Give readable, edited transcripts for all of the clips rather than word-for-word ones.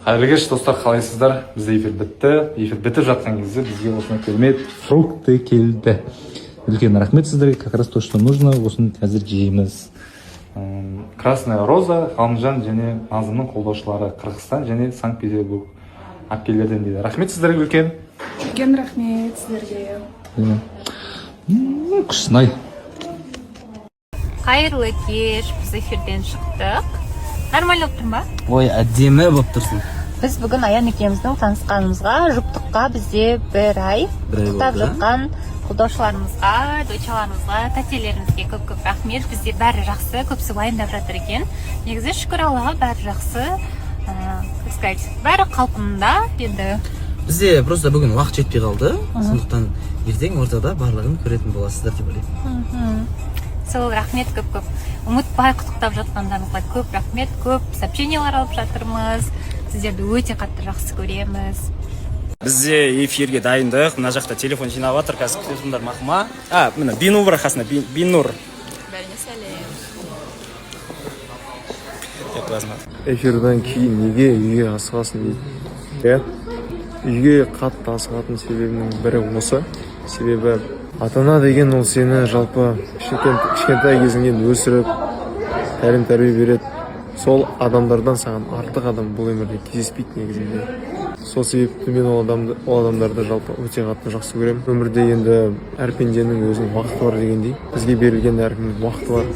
Қайырлы кеш достар, қалайсыздар? Бізде эфир бітті. Эфир бітіп жатқан кезде бізге осыны керемет фрукты келді. Үлкен рахмет сіздерге, как раз то, что нужно, осыны қазір жейміз. Красная роза, Ғалымжан және Назымның қолдаушылары Қырғызстан және Санкт-Петербург әпкелерден дейді. Рахмет сіздерге үлкен. Үлкен рахмет сіздерге. Күшінай. Қайырлы кеш, біз эфирден шықтық. Нормально болып тұр ма? Ой, әдемі болып тұрсың. Біз бүгін Аян екеуміздің танысқанымызға, жұптыққа бізде бір ай құттықтап жатқан қолдаушыларымызға, дойчаларымызға, тәтелерімізге көп-көп рахмет. Бізде бәрі жақсы, көпсі уайымдап жатыр екен. Негізі шүкір Аллаға бәрі жақсы. Как сказать, бәрі қалпында енді. Бізде просто бүгін уақыт жетпей қалды. Сондықтан ертең ортада барлығын көретін боласыздар деп ойлаймын. Сол рахмет көп-көп. Ұмытпай құттықтап жатқандарыңызға көп рахмет, көп сообщениялар алып жатырмыз. Сіздерді өте қатты жақсы көреміз. Бізде эфирге дайындық. Мына жақта телефон жинап жатыр, қазір күтесіңдер мақыма. Міне Бинур арқасында, Бинур. Бәріне сәлем. Эфирден кейін неге үйге асығасың дейді. Үйге қатты асығатын себебінің бірі осы. Себебі ата-ана деген ол сені жалпы кішкентай кезіңнен өсіріп, тәрбие береді. Сол адамдардан саған артық адам бұл өмірде кездеспейді негізінде. Сол себепті мен ол адамдарды жалпы өте қатты жақсы көремін. Өмірде енді әр пенденің өзінің уақыты бар дегендей. Бізге берілген әркімнің уақыты бар.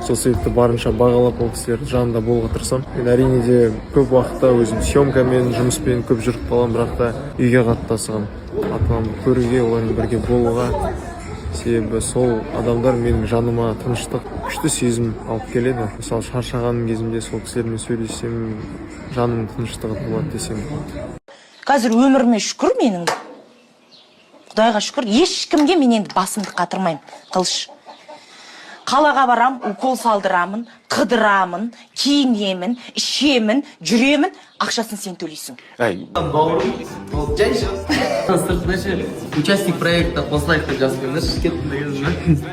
Сол себепті барынша бағалап ол кісілерді жанында болуға тырысамын. Мен әрине де көп уақытта өзім съемкамен, жұмыспен көп жүріп қаламын, бірақ та үйге қатты асығамын. Ата-анамды көруге, олармен бірге болуға. Себебі сол адамдар менің жаныма тыныштық, күшті сезім алып келеді. Мысалы шаршаған кезімде сол кісілермен сөйлессем, жаным тыныштығы болады десем. Қазір өміріме шүкір менің. Құдайға шүкір, ешкімге мен енді басымды қатырмаймын. Қылыш. Қалаға барам, укол салдырамын, қыдырамын, киінемін, ішемін, жүремін, ақшасын сен төлейсің. Бауырым, ол жай шығыз. Сыртыншы участник проекта қосылайық деп жазып келдіңіз.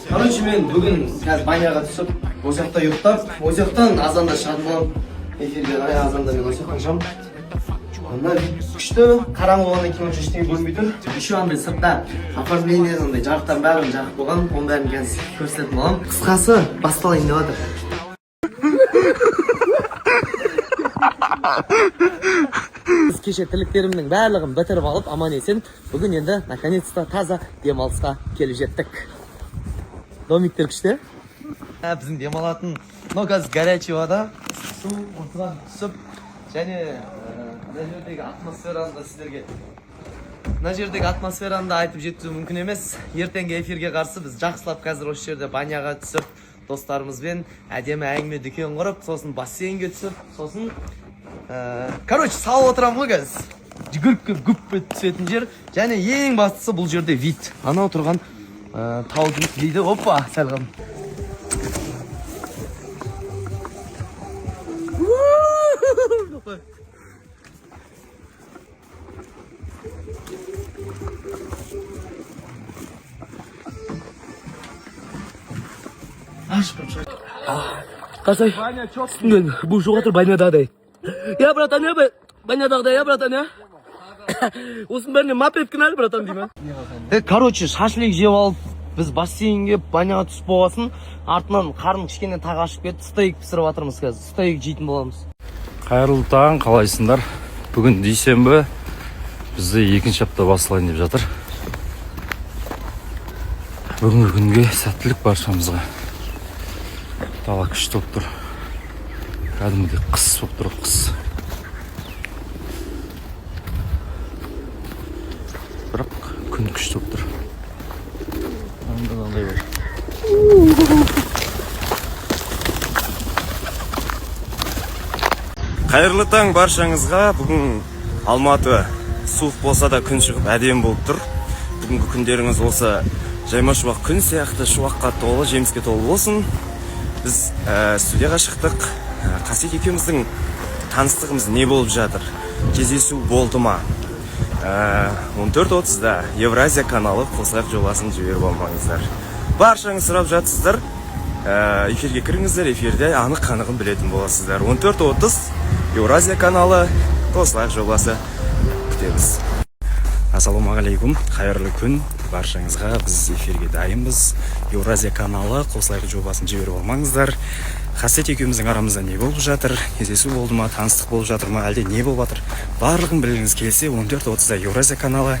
Короче, мен бүгін қазір баняға түсіп, осы жақта ұйықтап, осы жақтан азанда шығатын боламын. Эфирге қарай азанда мен осы жақтан шығамын. Анда күшті, қараңғы болғаннан кейін онша ештеңе көрінбей тұр. Еще андай сыртта оформление андай жарықтан бәрін жағып болған, оның бәрін қазір көрсететін боламын. Қысқасы басталайын деп жатыр. Біз кеше тірліктерімнің барлығын бітіріп алып, аман есен, бүгін енді наконец-то таза демалысқа келіп жеттік. Домиктер күшті. Біздің демалатын, қазір горячий вода, су ортадан түсіп, және мына жердегі атмосфераны да айтып жеткізу мүмкін емес. Ертеңгі эфирге қарсы біз жақсылап қазір осы жерде баняға түсіп, достарымызбен әдемі әңгіме дүкен құрып, сосын бассейнге түсіп, сосын короче, салып отырамын ғой қазір. Жүгіріп гүп түсетін жер, және ең бастысы бұл жерде вид. Анау тұрған таудың дейді. Опа, сәлғам. Касай, бұл жоғатыр банядадай. Я, братан, банядағдай, я, братан, я. Осының бәріне мап еткен әлі, братан, деймін. Короче, шашлик жеп алып, біз бассейнге баняға түсіп болғасын, артынан қарным кішкене тағы ашып кетті, стейк пісіріп жатырмыз қазір, стейк жейтін боламыз. Қайырлы таң, қалайсыңдар? Бүгін дүйсенбі, бізде екінші апта басталайын деп жатыр. Бүгінгі күнге сәттілік баршамызға. Дала күшті болып тұр. Кәдімгідей қыс болып тұр, қыс. Бірақ күн күшті болып тұр. Андай бар. Қайырлы таң баршаңызға. Бүгін Алматы суық болса да күн шығып әдемі болып тұр. Бүгінгі күндеріңіз болса жайма шуақ күн сияқты шуаққа толы, жеміске толы болсын. Біз студияға шықтық. Қасиет екеуміздің таныстығымыз не болып жатыр? Кездесу болды ма? 14:30-да Евразия каналы қосылайық жобасын жіберіп алмаңыздар. Баршаңыз сұрап жатсыздар. эфирге кіріңіздер, эфирде анық қанығын білетін боласыздар. 14:30 Еуразия каналы Қосылайық жобасы күтеміз. Ассалаумағалейкум, қайырлы күн баршаңызға. Біз эфирге дайынбыз. Еуразия каналы Қосылайық жобасын жіберіп алмаңыздар. Қасиет екеуміздің арамызда не болып жатыр? Кездесу болды ма, таныстық болып жатыр ма, әлде не болып жатыр? Барлығын білгіңіз келсе, 14:30-да Еуразия каналы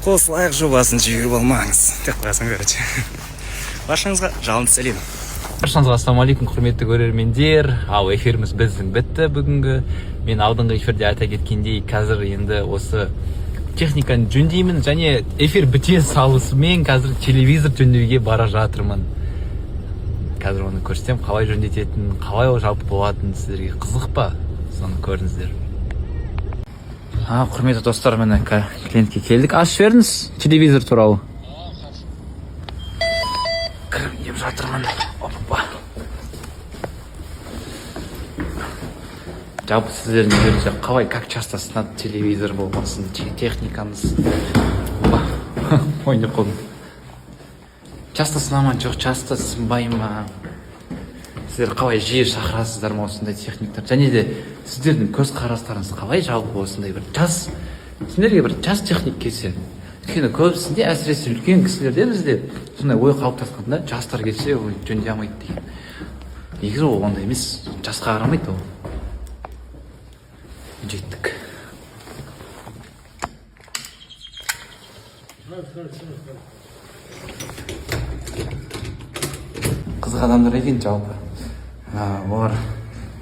Қосылайық жобасын жіберіп алмаңыз. Тек қойсаң, короче. Баршаңызға жалынды сәлем. Баршаңызға ассалаумағалейкум, құрметті көрермендер. Ал эфиріміз біздің бітті бүгінгі. Мен алдыңғы эфирде айта кеткендей, қазір енді осы техниканы жөндеймін, және эфир біте салысымен қазір телевизор жөндеуге бара жатырмын. Қазір оны көрсетем, қалай жөндететінін, қалай ол жалпы болатынын сіздерге қызық па? Соны көріңіздер. Құрметті достар, міне клиентке келдік. Ашып беріңіз телевизор туралы. Кіріп деп жатырмын. Опа. Жалпы сіздердің жерде қалай, как часто сынады телевизор болмасын, техникамыз. Ойны қолым. Часто сынама, жоқ, часто сынбай ма? Сіздер қалай жиі шақырасыздар ма осындай техниктар? Және де сіздердің көз қарастарыңыз қалай жалпы осындай бір жас, сендерге бір жас техник келсе? Өйткені көбісінде, әсіресе үлкен кісілерде бізде сондай ой қалыптасқанда, жастар келсе, ой жөндей алмайды деген. Негізі ол ондай емес, жасқа қарамайды ол. Жеттік. Қызық адамдар екен жалпы. Олар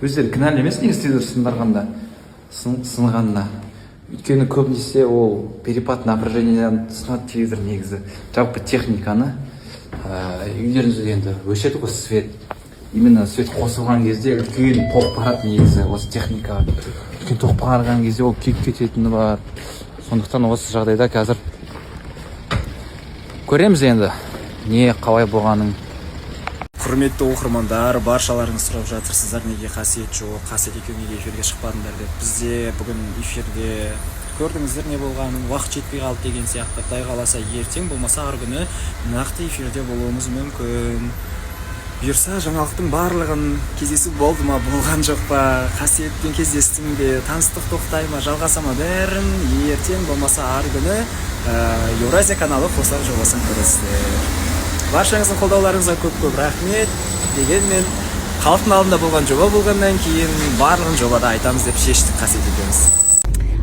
өздері кінәлі емес негізі телевизор сынғанына. Өйткені көбінесе ол перепад напряжениеден сынады телевизор негізі. Жалпы техниканы үйлеріңізде енді өшеді ғой свет. Именно свет қосылған кезде үлкен тоқ барады негізі осы техникаға. Үлкен тоқ барған кезде ол күйіп кететіні бар. Сондықтан осы жағдайда қазір көреміз енді не қалай болғанын. Құрметті оқырмандар, баршаларыңыз сұрап жатырсыздар, неге қасиет жоқ, қасиет екеуі неге эфирге шықпадыңдар деп. Бізде бүгін эфирде көрдіңіздер не болғанын, уақыт жетпей қалды деген сияқты. Құдай қаласа ертең болмаса ар күні нақты эфирде болуымыз мүмкін. Бұйырса жаңалықтың барлығын кездесу болды ма, болған жоқ па, қасиетпен кездестім бе, таныстық тоқтай ма, жалғаса ма, бәрін ертең болмаса ар күні Еуразия каналы Қосылайық жобасын көресіздер. Баршаңыздың қолдауларыңызға көп рахмет. Дегенмен халықтың алдында болған жоба болғаннан кейін барлығын жобада айтамыз деп шештік қасиет екеуміз.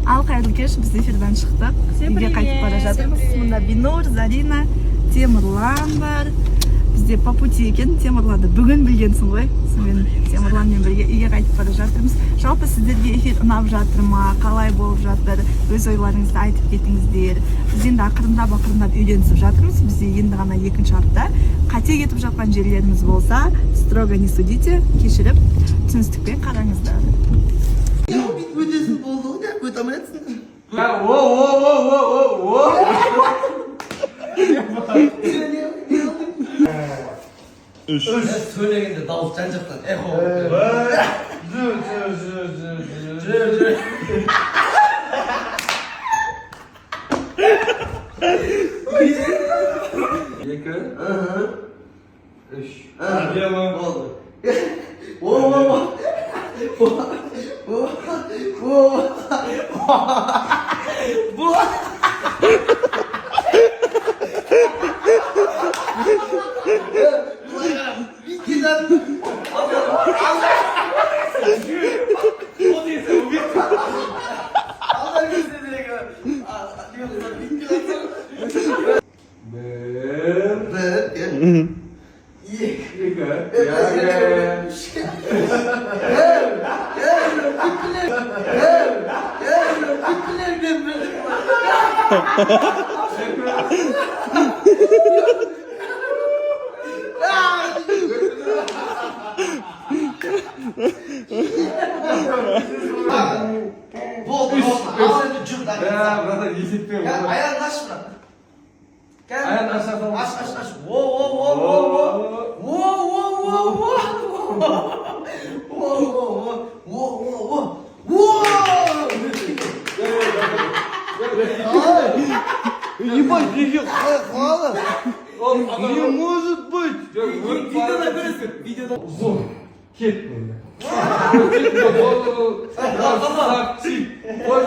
Ал қайырлы кеш, біз эфирден шықтық. Үйге қайтып бара жатырмыз. Мұнда Бинур, Зарина, Темірлан бар. Бізде по пути екен. Темірланды бүгін білгенсің ғой. Сонымен Темірланмен бірге үйге қайтып бара жатырмыз. Жалпы сіздерге эфир ұнап жатыр ма? Қалай болып жатыр? Өз ойларыңызды айтып кетіңіздер. Біз енді ақырындап үйренісіп жатырмыз. Бізде енді ғана екінші апта. Қате кетіп жатқан жерлеріміз болса, строго не судите, кешіріп, түсіністікпен қараңыздар. Söylегенде дауыс жан-жақтан эхо. Екі, үш. Ayağını aç bırak. Ayağını aşağıdan. Aç. Ебать, хвала! Не может быть! Видеода көресің. видеода Uzun. Ket. Koy